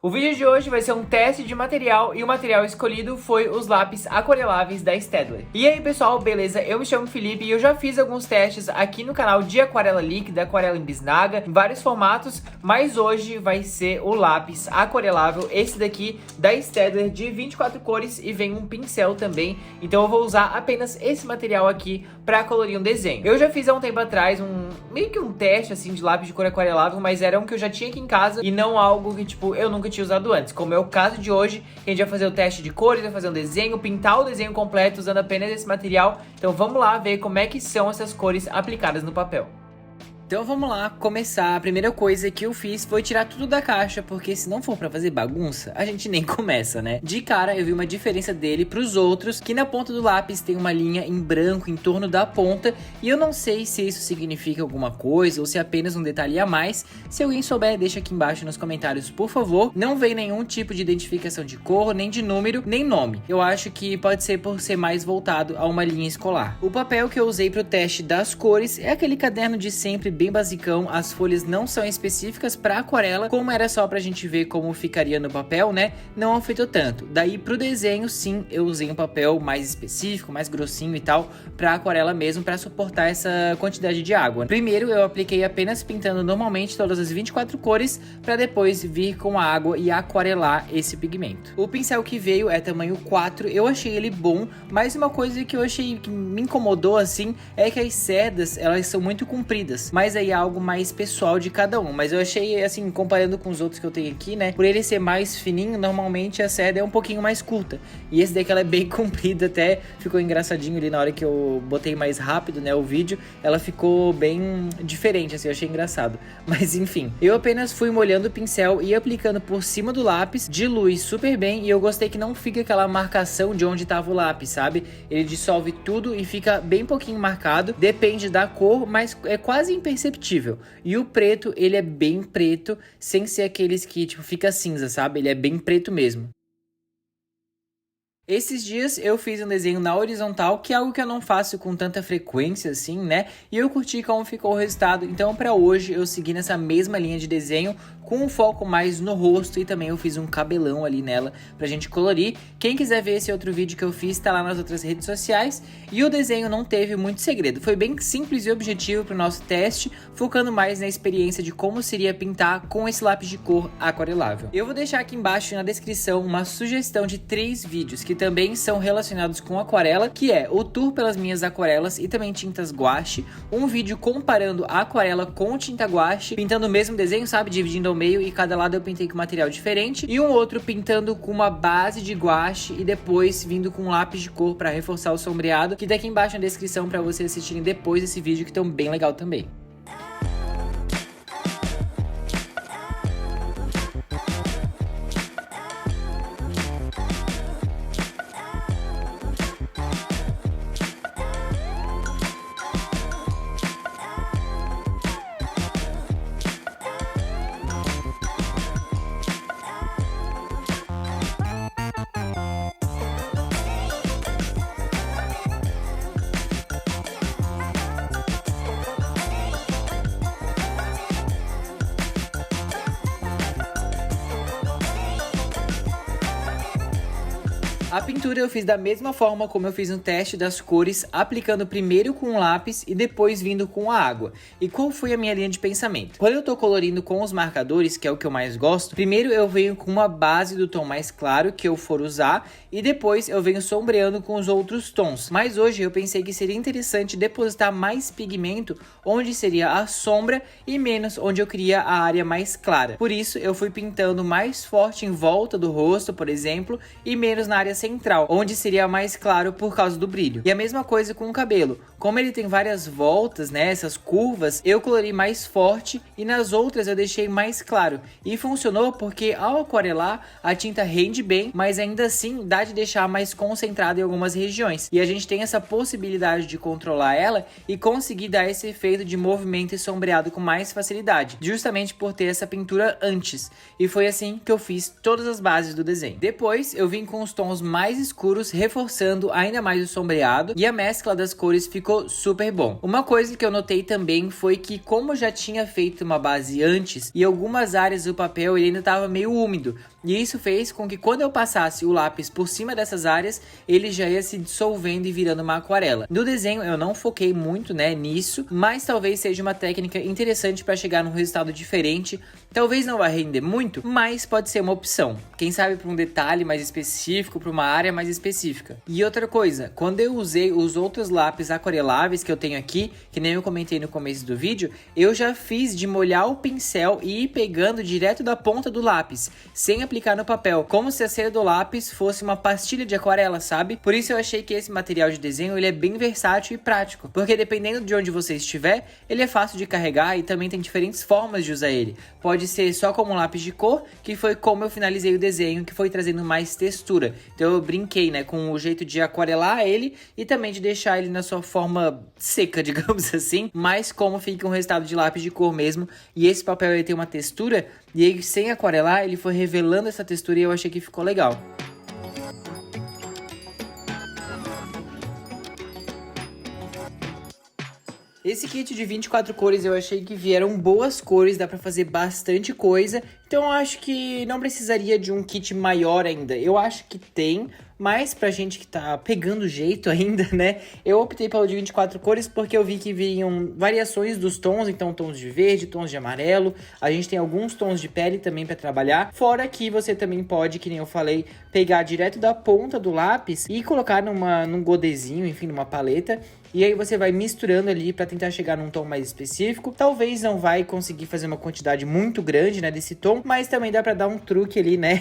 O vídeo de hoje vai ser um teste de material e o material escolhido foi os lápis aquareláveis da Staedtler. E aí pessoal, beleza? Eu me chamo Felipe e eu já fiz alguns testes aqui no canal de aquarela líquida, aquarela em bisnaga, em vários formatos, mas hoje vai ser o lápis aquarelável, esse daqui da Staedtler de 24 cores e vem um pincel também, então eu vou usar apenas esse material aqui para colorir um desenho. Eu já fiz há um tempo atrás meio que um teste assim de lápis de cor aquarelável, mas era um que eu já tinha aqui em casa e não algo que tipo eu nunca tinha usado antes, como é o caso de hoje, que a gente vai fazer o teste de cores, vai fazer um desenho, pintar o desenho completo usando apenas esse material. Então vamos lá ver como é que são essas cores aplicadas no papel. Então vamos lá começar. A primeira coisa que eu fiz foi tirar tudo da caixa, porque se não for pra fazer bagunça, a gente nem começa, né? De cara eu vi uma diferença dele pros outros, que na ponta do lápis tem uma linha em branco em torno da ponta, e eu não sei se isso significa alguma coisa ou se é apenas um detalhe a mais. Se alguém souber, deixa aqui embaixo nos comentários, por favor. Não vem nenhum tipo de identificação de cor, nem de número, nem nome. Eu acho que pode ser por ser mais voltado a uma linha escolar. O papel que eu usei pro teste das cores é aquele caderno de sempre, bem basicão. As folhas não são específicas para aquarela, como era só pra gente ver como ficaria no papel, né? Não afetou tanto. Daí pro desenho, sim, eu usei um papel mais específico, mais grossinho e tal, pra aquarela mesmo, pra suportar essa quantidade de água. Primeiro eu apliquei apenas pintando normalmente todas as 24 cores, pra depois vir com a água e aquarelar esse pigmento. O pincel que veio é tamanho 4, eu achei ele bom, mas uma coisa que eu achei que me incomodou assim, é que as cerdas, elas são muito compridas, mas aí é algo mais pessoal de cada um. Mas eu achei, assim, comparando com os outros que eu tenho aqui, né, por ele ser mais fininho, normalmente a cerda é um pouquinho mais curta, e esse daqui ela é bem comprida, até ficou engraçadinho ali na hora que eu botei mais rápido, né, o vídeo, ela ficou bem diferente, assim, eu achei engraçado. Mas enfim, eu apenas fui molhando o pincel e aplicando por cima do lápis, dilui super bem, e eu gostei que não fica aquela marcação de onde estava o lápis, sabe? Ele dissolve tudo e fica bem pouquinho marcado, depende da cor, mas é quase imperceptível. E o preto, ele é bem preto, sem ser aqueles que, tipo, fica cinza, sabe? Ele é bem preto mesmo. Esses dias eu fiz um desenho na horizontal, que é algo que eu não faço com tanta frequência assim, né? E eu curti como ficou o resultado, então pra hoje eu segui nessa mesma linha de desenho, com um foco mais no rosto, e também eu fiz um cabelão ali nela pra gente colorir. Quem quiser ver esse outro vídeo que eu fiz, tá lá nas outras redes sociais. E o desenho não teve muito segredo, foi bem simples e objetivo pro nosso teste, focando mais na experiência de como seria pintar com esse lápis de cor aquarelável. Eu vou deixar aqui embaixo na descrição uma sugestão de 3 vídeos que também são relacionados com aquarela, que é o tour pelas minhas aquarelas e também tintas guache, um vídeo comparando a aquarela com tinta guache, pintando o mesmo desenho, sabe, dividindo ao meio, e cada lado eu pintei com material diferente, e um outro pintando com uma base de guache e depois vindo com um lápis de cor para reforçar o sombreado, que tá aqui embaixo na descrição para vocês assistirem depois desse vídeo, que estão bem legal também. A pintura eu fiz da mesma forma como eu fiz no teste das cores, aplicando primeiro com o lápis e depois vindo com a água. E qual foi a minha linha de pensamento? Quando eu tô colorindo com os marcadores, que é o que eu mais gosto, primeiro eu venho com uma base do tom mais claro que eu for usar, e depois eu venho sombreando com os outros tons. Mas hoje eu pensei que seria interessante depositar mais pigmento onde seria a sombra e menos onde eu queria a área mais clara. Por isso eu fui pintando mais forte em volta do rosto, por exemplo, e menos na área central, onde seria mais claro por causa do brilho. E a mesma coisa com o cabelo. Como ele tem várias voltas, né, essas curvas, eu colori mais forte e nas outras eu deixei mais claro. E funcionou porque ao aquarelar a tinta rende bem, mas ainda assim dá de deixar mais concentrado em algumas regiões. E a gente tem essa possibilidade de controlar ela e conseguir dar esse efeito de movimento e sombreado com mais facilidade, justamente por ter essa pintura antes. E foi assim que eu fiz todas as bases do desenho. Depois eu vim com os tons mais escuros, reforçando ainda mais o sombreado, e a mescla das cores ficou super bom. Uma coisa que eu notei também foi que, como eu já tinha feito uma base antes, e algumas áreas do papel ele ainda estava meio úmido, e isso fez com que quando eu passasse o lápis por cima dessas áreas, ele já ia se dissolvendo e virando uma aquarela. No desenho eu não foquei muito, né, nisso, mas talvez seja uma técnica interessante para chegar num resultado diferente. Talvez não vai render muito, mas pode ser uma opção. Quem sabe para um detalhe mais específico, para uma área mais específica. E outra coisa, quando eu usei os outros lápis aquareláveis que eu tenho aqui, que nem eu comentei no começo do vídeo, eu já fiz de molhar o pincel e ir pegando direto da ponta do lápis, sem aplicar no papel, como se a cera do lápis fosse uma pastilha de aquarela, sabe? Por isso eu achei que esse material de desenho ele é bem versátil e prático, porque dependendo de onde você estiver, ele é fácil de carregar e também tem diferentes formas de usar ele. Pode ser só como um lápis de cor, que foi como eu finalizei o desenho, que foi trazendo mais textura. Então eu brinquei, né, com o jeito de aquarelar ele e também de deixar ele na sua forma seca, digamos assim, mas como fica um resultado de lápis de cor mesmo. E esse papel ele tem uma textura, e aí sem aquarelar ele foi revelando essa textura e eu achei que ficou legal. Esse kit de 24 cores eu achei que vieram boas cores, dá pra fazer bastante coisa, então eu acho que não precisaria de um kit maior ainda. Eu acho que tem, mas pra gente que tá pegando jeito ainda, né, eu optei pelo de 24 cores porque eu vi que vinham variações dos tons, então tons de verde, tons de amarelo, a gente tem alguns tons de pele também pra trabalhar, fora que você também pode, que nem eu falei, pegar direto da ponta do lápis e colocar num godezinho, enfim, numa paleta. E aí você vai misturando ali para tentar chegar num tom mais específico. Talvez não vai conseguir fazer uma quantidade muito grande, né, desse tom, mas também dá para dar um truque ali, né,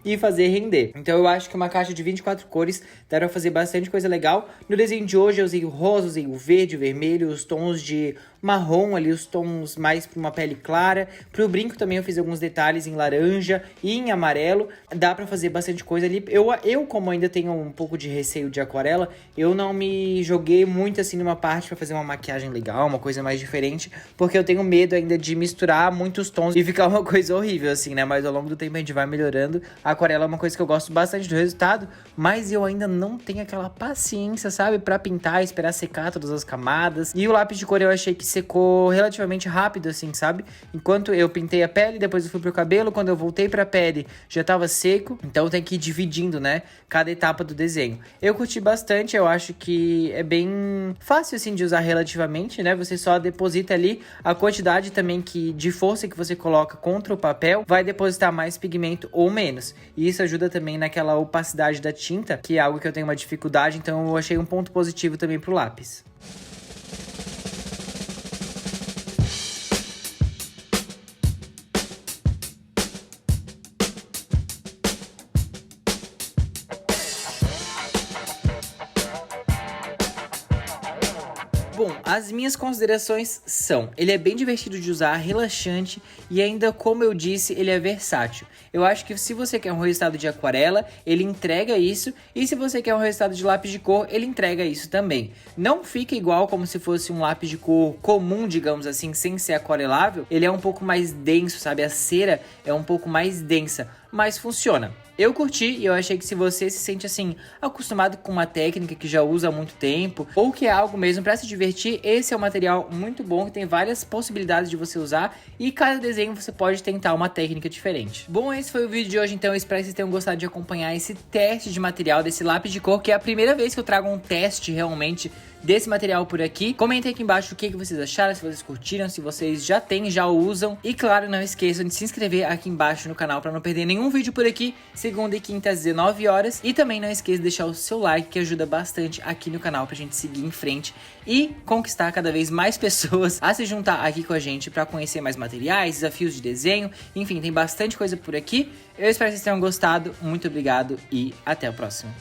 e fazer render. Então eu acho que uma caixa de 24 cores dá pra fazer bastante coisa legal. No desenho de hoje eu usei o rosa, usei o verde, o vermelho, os tons de marrom ali, os tons mais para uma pele clara. Pro brinco também eu fiz alguns detalhes em laranja e em amarelo. Dá pra fazer bastante coisa ali. Eu como ainda tenho um pouco de receio de aquarela, eu não me joguei muito assim numa parte pra fazer uma maquiagem legal, uma coisa mais diferente, porque eu tenho medo ainda de misturar muitos tons e ficar uma coisa horrível assim, né? Mas ao longo do tempo a gente vai melhorando. A aquarela é uma coisa que eu gosto bastante do resultado, mas eu ainda não tenho aquela paciência, sabe? Pra pintar, esperar secar todas as camadas. E o lápis de cor eu achei que secou relativamente rápido, assim, sabe? Enquanto eu pintei a pele, depois eu fui pro cabelo, quando eu voltei pra pele já tava seco, então tem que ir dividindo, né, cada etapa do desenho. Eu curti bastante, eu acho que é bem fácil, assim, de usar relativamente, né? Você só deposita ali a quantidade também de força que você coloca contra o papel, vai depositar mais pigmento ou menos. E isso ajuda também naquela opacidade da tinta, que é algo que eu tenho uma dificuldade, então eu achei um ponto positivo também pro lápis. Bom, as minhas considerações são, ele é bem divertido de usar, relaxante e ainda, como eu disse, ele é versátil. Eu acho que se você quer um resultado de aquarela, ele entrega isso, e se você quer um resultado de lápis de cor, ele entrega isso também. Não fica igual como se fosse um lápis de cor comum, digamos assim, sem ser aquarelável, ele é um pouco mais denso, sabe? A cera é um pouco mais densa, mas funciona. Eu curti e eu achei que se você se sente assim, acostumado com uma técnica que já usa há muito tempo, ou que é algo mesmo para se divertir, esse é um material muito bom, que tem várias possibilidades de você usar, e cada desenho você pode tentar uma técnica diferente. Bom, esse foi o vídeo de hoje, então eu espero que vocês tenham gostado de acompanhar esse teste de material desse lápis de cor, que é a primeira vez que eu trago um teste realmente desse material por aqui. Comentem aqui embaixo o que vocês acharam, se vocês curtiram, se vocês já têm, já usam. E claro, não esqueçam de se inscrever aqui embaixo no canal para não perder nenhum vídeo por aqui, segunda e quinta às 19 horas. E também não esqueça de deixar o seu like, que ajuda bastante aqui no canal pra gente seguir em frente e conquistar cada vez mais pessoas a se juntar aqui com a gente para conhecer mais materiais, desafios de desenho, enfim, tem bastante coisa por aqui. Eu espero que vocês tenham gostado, muito obrigado e até o próximo.